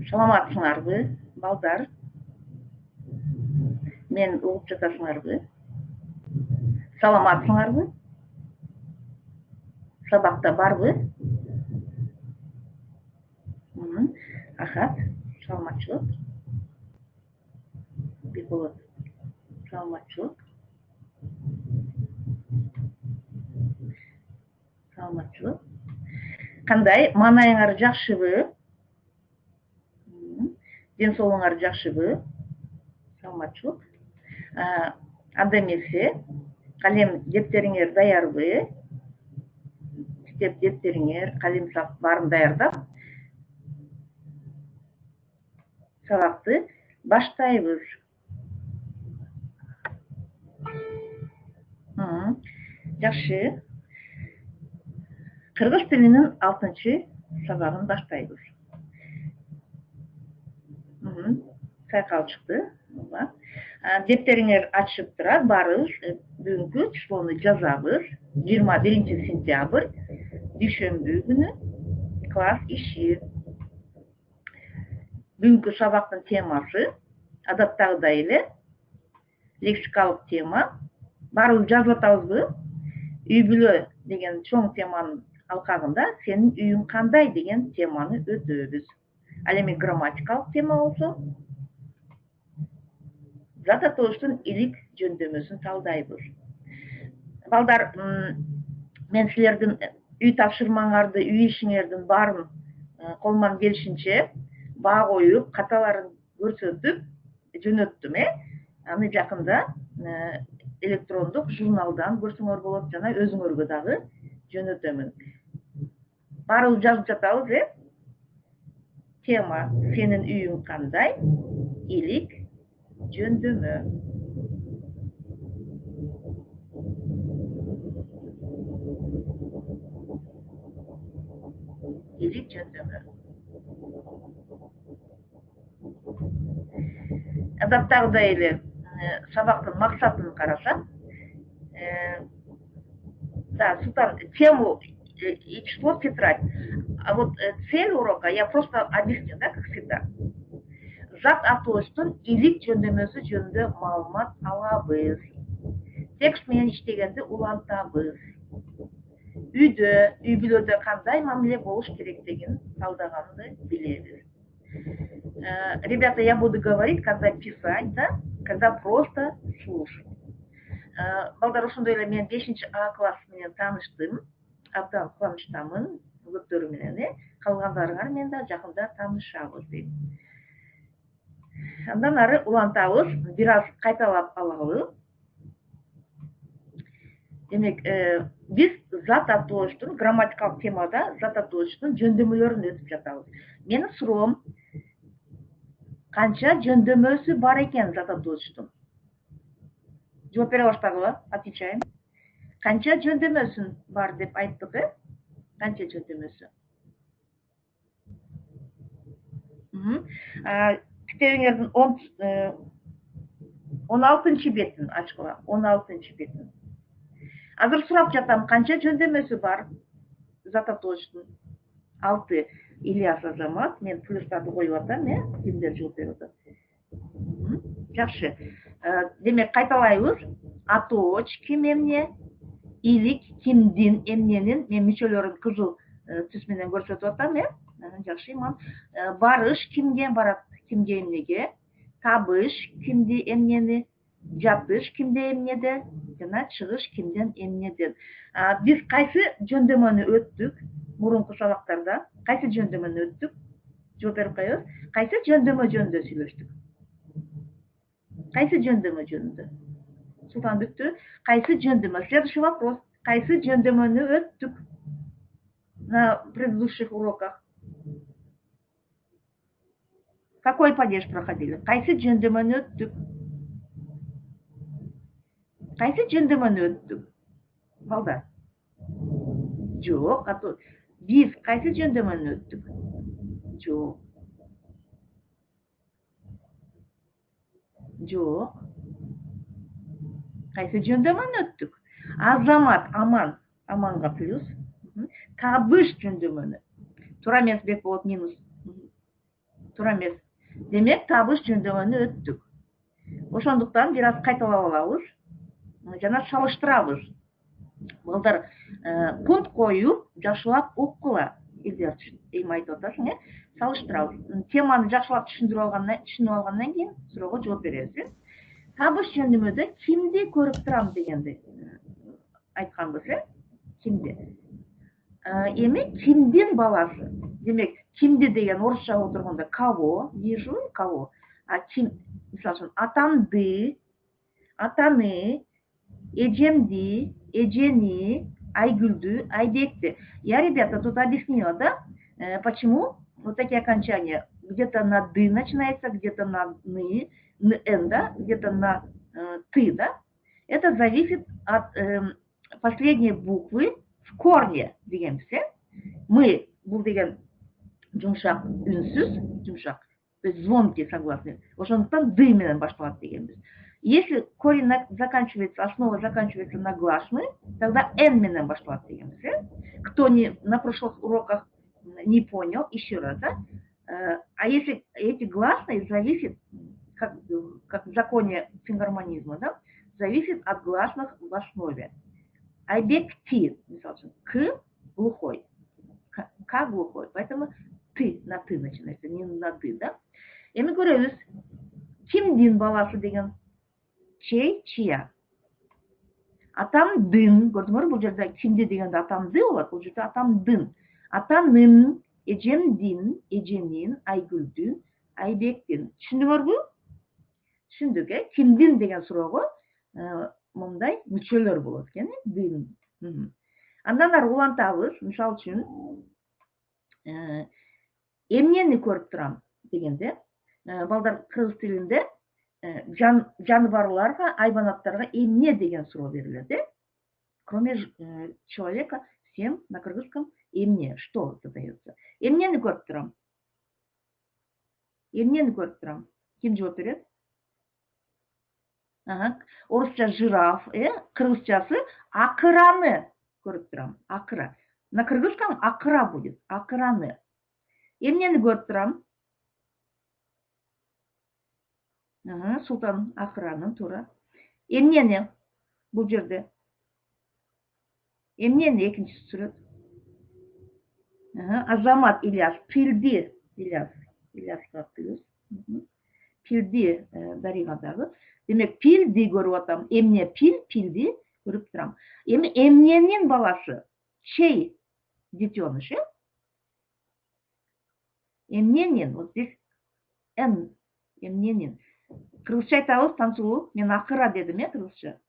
Саламатсыңарбы, балдар? Мен угуп жатасыңарбы? Саламатсыңарбы? Сабакта барбы? Ахат, саламатчылык. Бекболот, саламатчылык. Саламатчылык. Кандай, маанайыңар жакшыбы? Ден соолугуңар жакшыбы? Саламатчылык. Анда эмесе, калем дептериңер даярбы? Китеп дептериңер, калем сап баарын даярдап, сабакты баштайбыз. Жакшы. Кыргыз тилинин 6-чы сабагын баштайбыз. Сайкал чыкты. Дептериңер ачып турат, барыбыз бүгүнкү числону жазабыз. 21 сентябрь, дүйшөмбү күнү, класс иши. Бүгүнкү сабактын темасы адаттагыдай эле лексикалык тема. Барыбыз жазып атабызбы? Үй бүлө деген чоң теманын алкагында сенин үйүң кандай деген теманы өтөбүз. Ал эми грамматикалык тема болсо зат атоочтун илик жөндөмөсүн талдайбыз. Балдар, мен силердин үй тапшырмаңарды, үй ишиңердин баарын колуман келишинче баа коюп, каталарын көрсөтүп жөнөттүм, Аны жакында электрондук журналдан көрсөңөр болот, жана өзүңөргө дагы жөнөтөмүн. Баарыбыз жазып жатабыз, Тема сенин үйүң кандай? Илик жөндөмө. Илик жөндөмө. Адаттагыдай эле сабактын максатын карасак, да, Султан, тему и число в тетрадь. А вот цель урока я просто объясню, да, как всегда. Зат атоочтун илик жөндөмөсү жөнүндө маалымат алабыз. Текст менен иштегенди улантабыз. Үйдө, үй бүлөдө кандай мамиле болуш керектигин талдаганды билебиз. Ребята, я буду говорить, когда писать, да, когда просто слушать. Балдар, ошондой эле мен 5-А класс менен тааныштым. Абдан кубанычтамын өттөрү менен, калгандарыңар менен да жакында таанышабыз дейм. Андан ары улантабыз, бир аз кайталап алалы. Демек, биз зат атоочтун грамматикалык темада зат атоочтун жөндөмөлөрүн өтүп жатабыз. Менин суроом, канча жөндөмөсү бар экен зат атоочтун? Жооп бере баштагыла, отвечаем. Канча жөндөмөсүн бар деп айттык, Канча жөндөмөсү? Китебиңердин 16-чы бетин ачкыла, 16-чы бетин. Азыр сурап жатам, канча жөндөмөсү бар зат атоочтун? 6. Ильяс Азамат, мен плюстарды коюп атам, кимдер жооп берип атат? Жакшы. Демек, кайталайбыз. Атооч ким эмне? Илик кимдин эмненин, мен мүчөлөрүн кызыл түс менен көрсөтүп атам, Жакшы, иман. Барыш кимге барат? Кимге эмнеге? Табыш кимди эмнени? Жатыш кимде эмнеде? Жана чыгыш кимден эмнеден. Биз кайсы жөндөмөнү өттүк мурунку сабактарда? Кайсы жөндөмөнү өттүк? Жооп берип коебуз. Кайсы жөндөмө жөнүндө сүйлөштүк? Кайсы жөндөмө жөнүндө? Султан бүттү. Кайсы жөндөмө? Следующий вопрос. Кайсы жөндөмөнү өттүк на предыдущих уроках? Какой падеж проходили? Кайсы жөндөмөнү өттүк? Кайсы жөндөмөнү өттүк? Балдар. Жок, биз кайсы жөндөмөнү өттүк? Жок. Жок. Кайсы жөндөмөнү өттүк? Азамат, аманга плюс. Табыш жөндөмөнү. Туура эмес бек болот минус. туура эмес. Демек табыш жөндөмөнү өттүк. Ошондуктан бир аз кайталап алабыз жана салыштырабыз. Балдар пункт коюп, жакшылап окугула. Эми айтып атасың, салыштырабыз. Теманы жакшылап түшүнүп алгандан кийин суроого жооп беребиз. Табыш жөндөмөдө кимди көрүп турам дегенди айтканбыз, кимди. Эми кимдин баласы. Демек, кимди деген орусча отургондо кого вижу, кого. А ким, мисалы үчүн, атамды, атаны, эжемди, эжени, Айгүлдү, Айбекти. Я, ребята, тут объяснила, да, почему вот такие окончания. Где-то на «ды» начинается, где-то на «ны», «н», да, где-то на «ты», да. Это зависит от последней буквы в корне, дегенбиз. Мы, бул деген жумшак, үнсүз, жумшак, то есть звонкий согласный. Ошондуктан «ды» менен башталат дегенбиз. Если корень заканчивается, основа заканчивается на гласный, тогда «н» менен башталат дегенбиз. Кто на прошлых уроках не понял, еще раз, да? А если эти гласные зависят, как в законе сингармонизма, да, зависит от гласных в основе. Айбекти, к глухой, к глухой, поэтому ты на ты начинается, не на ты, да? Эми көрөбүз, кимдин баласы деген чей, чья. Атамдын, көрдүңөр, бул жерде кимди дегенде атамды болот, бул жерде атамдын. Атанын, эжемдин, эженин, Айгүлдүн, Айбектин. Түшүндүңөрбү? Түшүндүк, кимдин деген суроого мындай мүчөлөр болот экен, дин. Андан ары улантабыз, мисалы үчүн, эмнени көрүп турам дегенде, балдар кыргыз тилинде жаныбарларга, айбанаттарга эмне деген суроо берилет, кроме человека, всем на кыргызском эмне, что задается. Эмнени көрүп турам? Эмнени көрүп турам? Ким жооп берет? Орусча жираф, кыргызчасы акыраны көрүп турам. Акыра. На кыргызском акыра будет. Акыраны. Эмнени көрүп турам? Султан акыраны, туура. Эмнени бул жерде? Эмнени экинчи сүрөт? Азамат Ильяс, пилди Ильяс, пилди Даригадагы. Демек, пилди көрүп атам. Эмне пилди көрүп турам. Эми эмненин баласы? Чей детеныш, Эмненин, вот здесь Н, эмненин. Кыргызча айтабыз, Тансулуу, мен акыра дедим, кыргызча.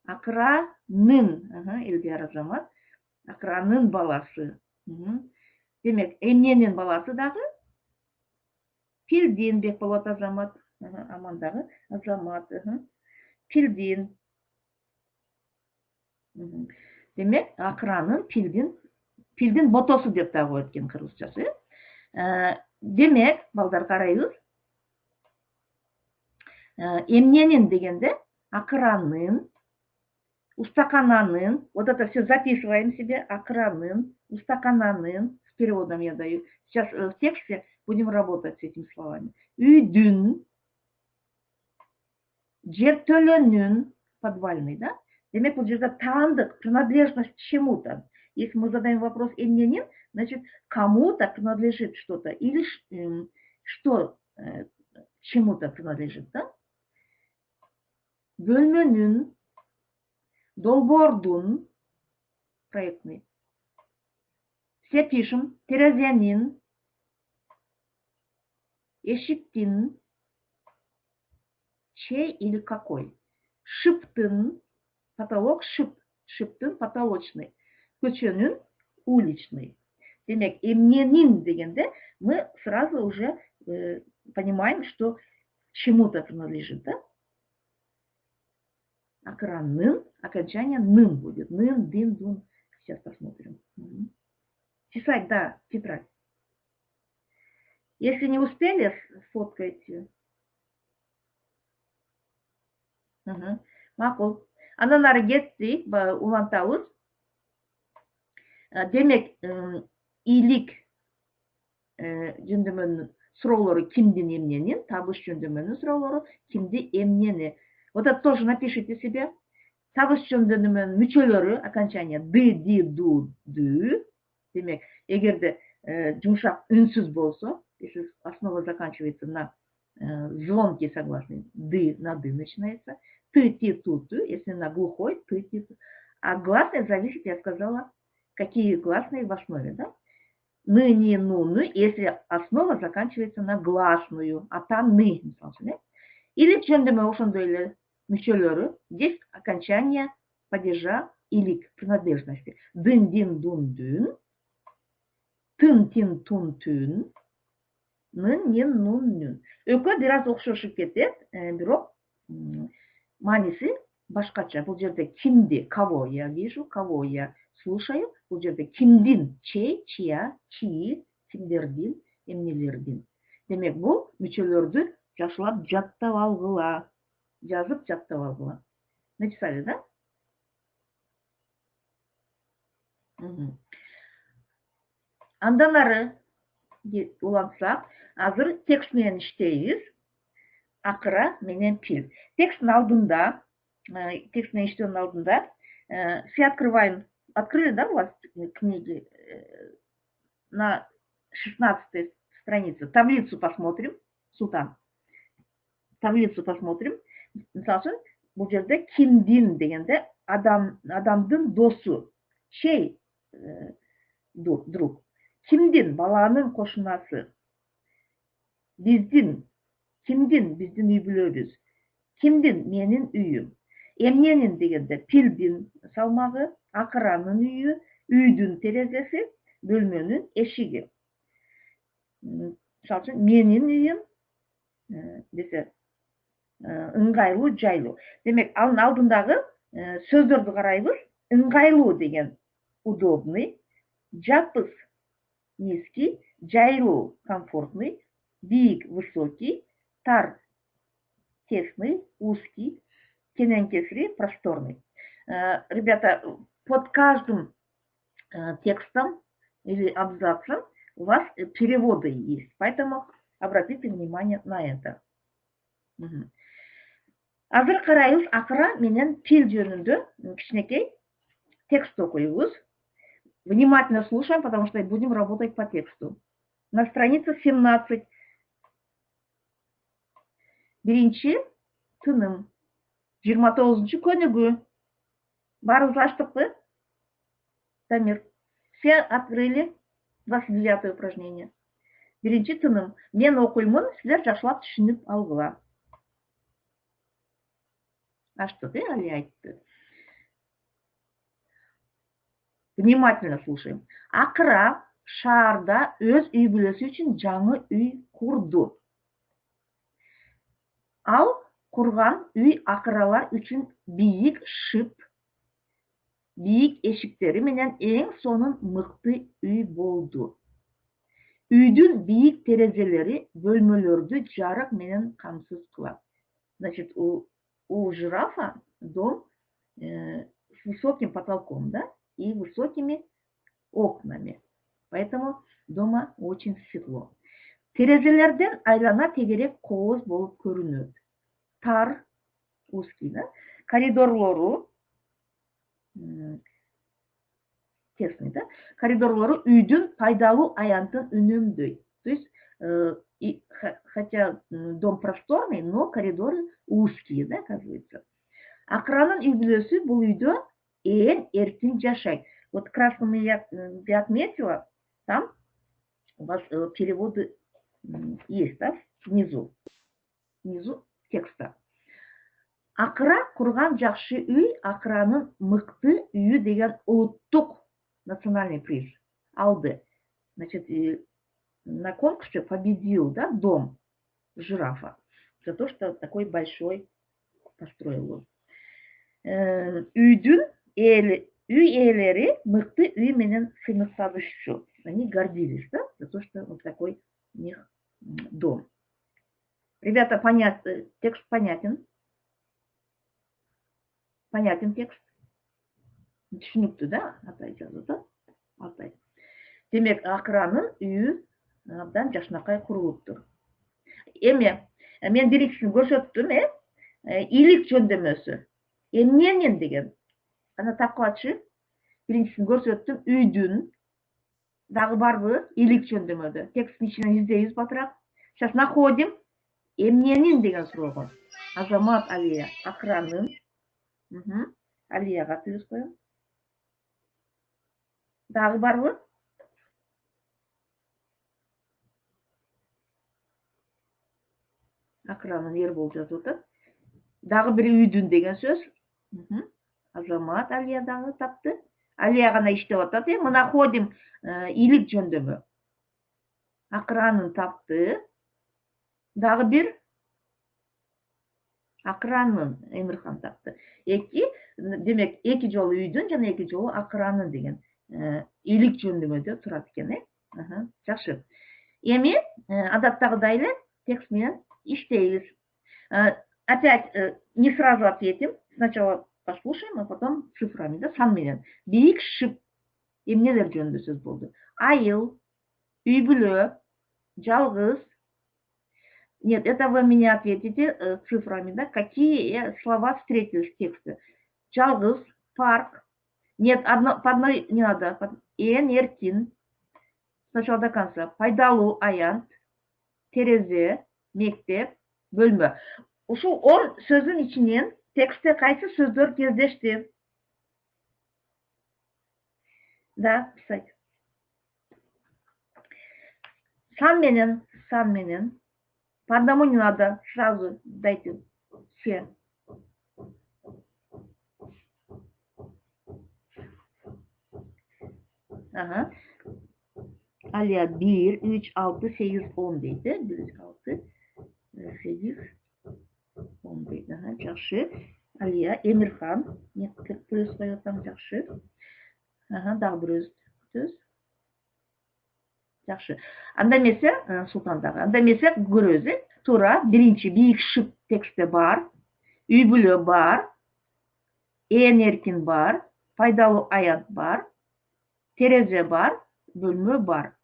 Акыранын, Элдияр Азамат, акыранын баласы. Демек, эмненин баласы дагы? Пилдин Бекболот Азамат, Амандагы Азамат, пилдин. Демек, акыранын, пилдин ботосу деп да коет экен кыргызчасы. Демек, балдар карайбыз. Эмненин дегенде акыранын, устакананын, вот это все записываем себе, акыранын, устакананын, с переводом я даю. Сейчас в тексте будем работать с этими словами. Үйдүн, жертөлөнүн, подвальный, да? Демек, бул жерде таандык, принадлежность к чему-то. Если мы задаем вопрос эмненин, значит, кому-то принадлежит что-то или что чему-то принадлежит, да? Бөлмөнүн, долбоордун, проектный. Все пишем. Терезенин, эшиктин, чей или какой. Шыптын, потолок, шыптын, потолочный. Көчөнүн, уличный. Демек, эмненин дегенде мы сразу уже понимаем, что чему-то принадлежит, да? Акыранын, окончание нын будет. Нын, дин, дун. Сейчас посмотрим. Писать, да, тетрадь. Если не успели, сфоткайте. Макул. Андан ары кетсек, улантабыз. Демек, ийлик жөндөмөнүн суроолору кимдин эмненин, табыш жөндөмөнүн суроолору кимди эмнени. Вот это тоже напишите себе. Табыш жөндөмөнүн мүчөлөрү окончание ды, ди, ду, ды. Демек, эгерде жумшак үнсүз болсо, если основа заканчивается на звонкий согласный, ды на ды начинается, ты, ти, ту, ты, если на глухой, ты, ти, ту. А гласные зависит, я сказала, какие гласные в основе, да? Ны, ни, ну, ны, если основа заканчивается на гласную, а там ны. Или жөндөмө ошондой эле мүчөлөрү, здесь окончание падежа или принадлежности. Дын, дин, дун, дун, тын, тин, тун, тун, нын, нин, нун, нун. Экөө бир аз окшошуп кетет, бирок мааниси башкача. Бул жерде кимди, кого я вижу, кого я слушаю. Бул жерде кимдин, чей, чья, чьи, кимдердин, эмнелердин. Демек, бул мүчөлөрдү жакшылап жаттап алгыла. Жазып жаттап алгыла. Написали, да? Андан ары улантсак, азыр текст менен иштейбиз. Акыра менен пил. Тексттин алдында, текст менен иштөөнүн алдында, все открываем. Открыли, да, у вас книги на 16 странице. Таблицу посмотрим. Султан. Таблицу посмотрим. Мисалы үчүн, бул жерде кимдин дегенде адамдын досу. Чей друг. Кимдин баланын кошунасы. Биздин. Кимдин биздин үй бүлөбүз. Кимдин менин үйүм. Эмненин дегенде пилдин салмагы, акыранын үйү, үйдүн терезеси, бөлмөнүн эшиги. Мисалы үчүн менин үйүм десе ыңгайлуу, жайлуу. Демек, анын алдындагы сөздөрдү карайбыз. Ыңгайлуу деген удобный, жапыс низкий, жайлуу комфортный, биик высокий, тар тесный, узкий, кененкесри просторный. Ребята, под каждым текстом или абзацем у вас переводы есть, поэтому обратите внимание на это. Азыр карайбыз акыра менен пил жөнүндө кичинекей текст окуйбуз. Внимательно слушаем, потому что будем работать по тексту. На странице 17. Биринчи тыным. 29-чу көнүгүү. Баарыбыз ачтыкпы? Дамир. Все открыли 29 упражнение. Биринчи тыным. Мен окуймун, силер жакшылап түшүнүп алгыла. Ачтык, али айтты. Внимательно слушаем. Акыра шаарда өз үй бүлөсү үчүн жаңы үй курду. Ал курган үй акыралар үчүн бийик шып, бийик эшиктери менен эң сонун мыкты үй болду. Үйдүн бийик терезелери бөлмөлөрдү жарык менен камсыз кылат. Значит, у жирафа дом с высоким потолком, да, и высокими окнами. Поэтому дома очень светло. Терезелерден айлана тегерек кооз болуп көрүнөт. Тар, узкий, да? Коридорлору, тесный, да? Коридорлору үйдүн пайдалуу аянтын үнөмдөйт. То есть, хотя дом просторный, но коридоры узкие, да, оказывается. Акыранын үй бүлөсү бул үйдө эң эркин жашайт. Вот красным я отметила, там у вас переводы есть, да, внизу текста. Акыра курган жакшы үй, акыранын мыкты үйү деген улуттук национальный приз алды. Значит, на конкурсе победил, да, дом жирафа за то, что такой большой построил он. Үйдүн үй ээлери мыкты үй менен сыймыкташчу. Они гордились, да, за то, что вот такой у них дом. Ребята, текст понятен? Понятен текст? Түшүнүктүү, да? Атай жазды, Атай. Демек, акыранын үйү абдан жакшынакай курулуптур. Эми мен биринчисин көрсөттүм, ийлик жөндөмөсү. Эмненин деген. Ана тапкып атчы. Биринчисин көрсөттүм, үйдүн. Дагы барбы? Ийлик жөндөмөдө. Тексттин ичинен издейбиз батыраак. Сейчас находим эмненин деген суроого. Азамат Алия Акранын. Алияга тыгыз коем. Дагы барбы? Акранын Эрбол жазып атат. Дагы бир үйдүн деген сөз. Азамат Алия дагы тапты. Алия гана иштеп атат. Мы находим ийлик жөндөмө. Акранын тапты. Дагы бир Акранын Эмирхан тапты. Демек, эки жолу үйдүн жана эки жолу Акранын деген ийлик жөндөмөдө турат экен, Жакшы. Эми адаттагыдай эле текст менен иштейбиз. Опять не сразу ответим. Сначала послушаем, а потом цифрами, да, сан менен. Бийик шып эмнелер жөнүндө сөз болду. Айыл, үй бүлө, жалгыз. Нет, это вы мне ответите цифрами, да, какие слова встретились в тексте. Жалгыз, парк. Нет, по одной не надо. Эркин. Сначала до конца. Пайдалуу аянт, терезе, мектеп, бөлмө. Ушул 10 сөздүн ичинен текстте кайсы сөздөр кездешти? Да, писать. Сан менен. По одному не надо, сразу дайте все. Алия 1, 3, 6, 8, 10 deydi. 1, 6, 8, 10 deydi. Жакшы. Алия, Эмирхан. Нет, плюс коёсам, жакшы. Дагы бир сөз. Жакшы. Анда эмесе, Султан дагы. Анда эмесе көрөбүз, туура биринчи бийик шып текстте бар. Үй бүлө бар. Эркин бар. Пайдалуу аянт бар. Терезе бар. Бөлмө бар.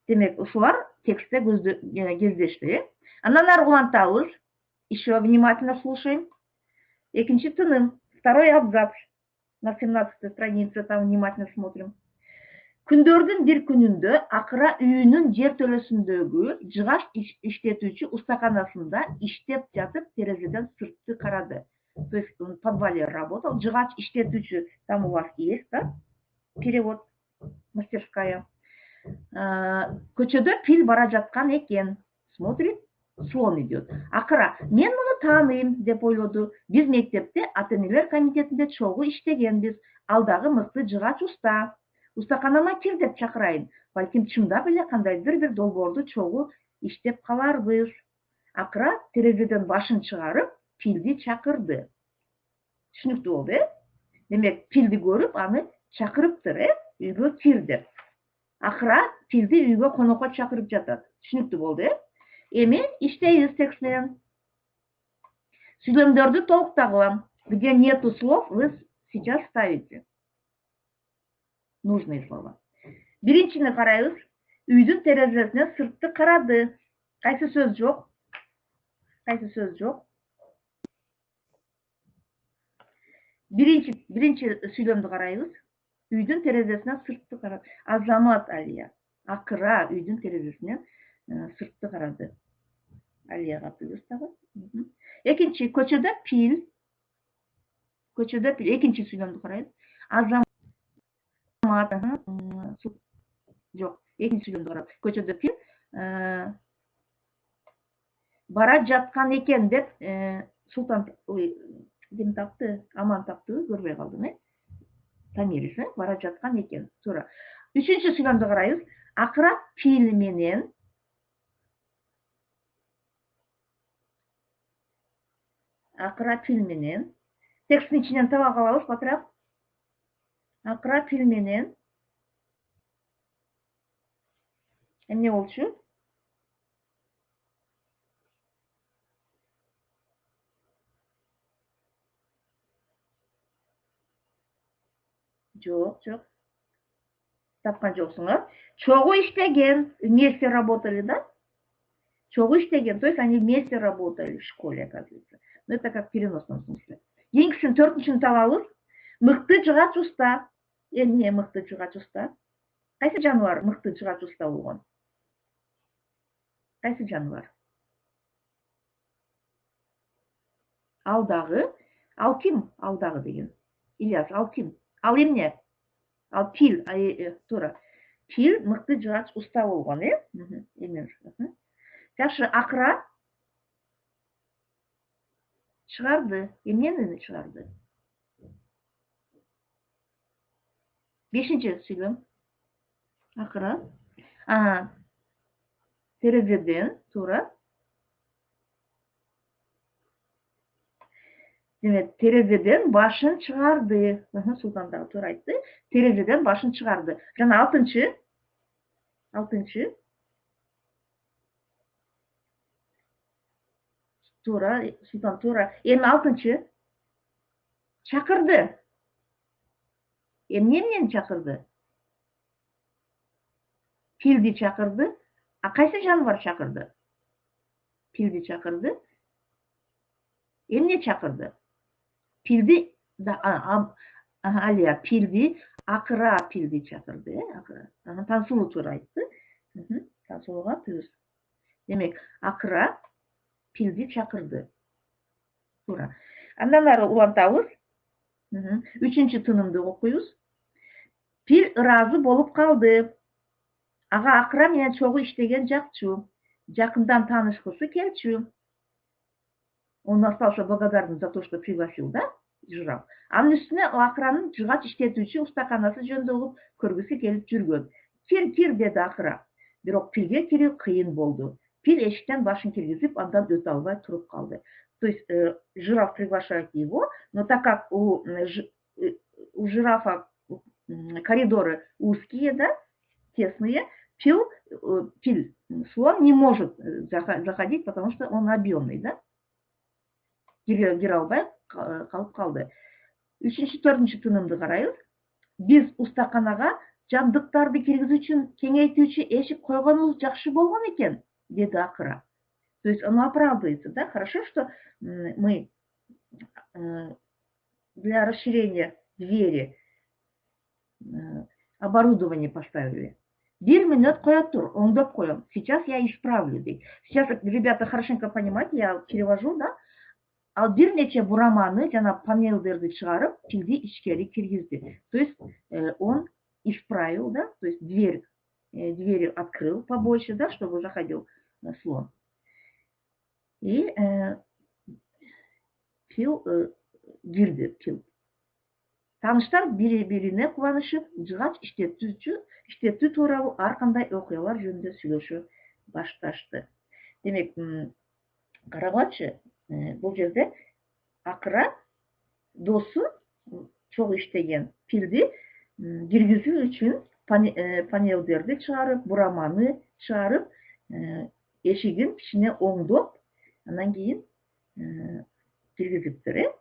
Демек, ушулар текстте кездешти. Андан ары улантабыз. Еще внимательно слушаем. Экинчи тыным. Второй абзац. На 17-й странице там внимательно смотрим. Күндөрдүн бир күнүндө Акыра үйүнүн жер төлөсүндөгү жыгач иштетүүчү устаканасында иштеп жатып терезеден сыртты карады. То есть он в подвале работал. Жыгач иштетүүчү, там у вас есть, да? Перевод. Мастерская. Көчөдө пил бара жаткан экен. Смотрит, слон идет. Акыра, мен муну тааныйм деп ойлоду. Биз мектепте ата-энелер комитетинде чогуу иштегенбиз. Ал дагы мыкты жыгач уста. Устаканама кир деп чакырайын. Балким чындап эле кандайдыр бир долбоорду чогуу иштеп каларбыз. Акыра терезеден башын чыгарып, пилди чакырды. Түшүнүктүү болду, Демек, пилди көрүп, аны чакырыптыр, үйгө кир деп. Акыра пилди үйгө конокко чакырып жатат. Түшүнүктүү болду, Эми иштейбиз текст менен. Сүйлөмдөрдү толуктагыла. Где нету слов, вы сейчас ставите нужные слова. Биринчини карайбыз. Үйдүн терезесине сыртты карады. Кайсы сөз жок? Кайсы сөз жок? Биринчи сүйлөмдү карайбыз. Үйдүн терезесине сыртты карады. Азамат Алия. Акыра үйдүн терезесине сыртты карады. Алияга плюс дагы. Экинчи, көчөдө пил. Экинчи сүйлөмдү карайбыз. Азамат. Жок, экинчи сүйлөмдү карап. Көчөдө пил бара жаткан экен деп Султан ким тапты? Аман тапты, көрбөй калдым, Тамирис, бара жаткан экен. Туура. Үчүнчү сүйлөмдү карайбыз. Акыра пил менен тексттин ичинен таба калабыз, батыраак. Акыра пил менен эмне болчу? Жок. Тапкан жоксуңар. Чогуу иштеген, вместе работали, да? чогуу иштеген, то есть они вместе работали в школе, оказывается. Но это как в переносном смысле. Енгисин төртүнчүнү табабыз. Мыкты жыгач уста. Эмне мыкты жыгач уста? Кайсы жаныбар мыкты жыгач уста болгон? Кайсы жаныбар? Ал дагы. Ал ким? Ал дагы деген. Ильяс, ал ким? Ал эмне? Ал пил, туура. Пил мыкты жыгач уста болгон, Эмен. Жакшы, акыра чыгарды. Эмнени чыгарды? Бешинчи сүйлөм. Акыра. Терезеден, туура. Демек, терезеден башын чыгарды. Султан дагы туура айтты. Терезеден башын чыгарды. Жана алтынчы. Туура, Султан туура. Эми алтынчы. Чакырды. Эмне менен чакырды? Пилди чакырды. А кайсы жаныбар чакырды? Пилди чакырды. Эмне чакырды? Пилди Алия пилди, акыра пилди чакырды, акыра. Тансулуу туура айтты. Тансулууга плюс. Демек, акыра пилди чакырды. Туура. Андан ары улантабыз. Үчүнчү тынымды окуйбуз. Пил ыраазы болуп калды. Ага акыра менен чогуу иштеген жакчу. Жакындан таанышкысы келчү. Он остался благодарным за то, что пригласил, да, жираф. Анын үстүнө акыранын жыгач иштетүүчү устаканасы жөнүндө угуп көргүсү келип жүргөн. Кир деди акыра. Бирок пилге кирүү кыйын болду. Пил эшиктен башын киргизип, андан өтө албай туруп калды. То есть жираф приглашает его, но так как у жирафа коридоры узкие, да, тесные, пил слон не может заходить, потому что он объемный, да. Кире албай калып калды. Үчүнчү, төртүнчү тынымды карайбыз. Биз устаканага жабдыктарды киргизүү үчүн кеңейтүүчү эшик койгонубуз жакшы болгон экен, деди акыра. То есть оно оправдывается, да? Хорошо, что мы для расширения двери оборудование поставили. Бир минут коя тур, оңдоп коем. Сейчас я исправлю, дейт. Сейчас, ребята, хорошенько понимаете, я перевожу, да? Ал бир нече бураманы жана панелдерди чыгарып, пилди ичкери киргизди. То есть он исправил, да, то есть двери открыл побольше, да, чтобы заходил слон. И пил кирди, пил. Тааныштар бири-бирине кубанышып, жыгач иштетүү тууралуу ар кандай окуялар жөнүндө сүйлөшө башташты. Демек, карагачы, бул жерде акыра досу чогуу иштеген пилди киргизүү үчүн панелдерди чыгарып, бураманы чыгарып, эшигин кичине оңдоп, андан кийин киргизиптир,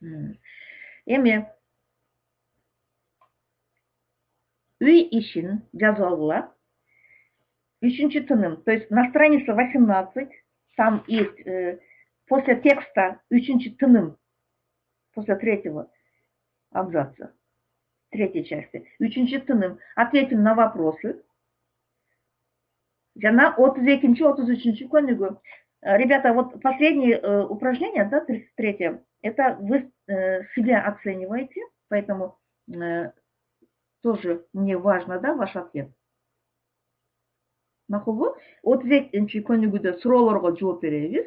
Эми үй ишин жазып алгыла. Үчүнчү тыным, то есть на странице 18 там есть после текста үчүнчү тыным, после третьего абзаца, третьей части. Үчүнчү тыным, ответим на вопросы. Жана 32-нчи, 33-нчи көнүгү. Ребята, вот последнее упражнение, да, 33-е, это вы себя оцениваете, поэтому тоже мне важно, да, ваш ответ. Макулбу? 32-нчи көнүгүдө суроолорго жооп беребиз.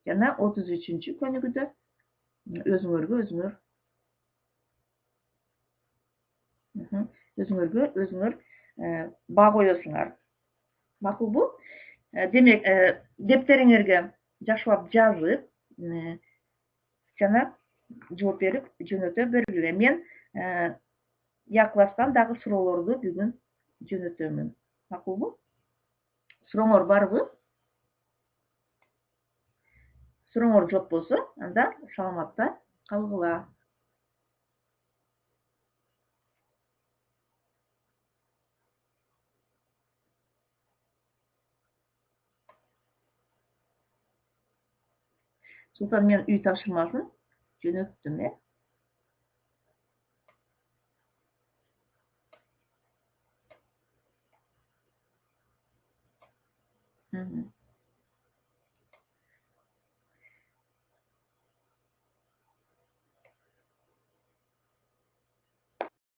Жана 33-нчи көнүгүдө өзүңөр баа коесуңар. Макулбу? Демек, дептериңерге жакшылап жазып, жана жооп берип жөнөтө бергиле. Мен класстан дагы суроолорду бүгүн жөнөтөмүн. Макулбу? Сурооңор барбы? Сурооңор жок болсо, анда саламатта калгыла. Султан мен үй тапшырмасын жөнөттүм,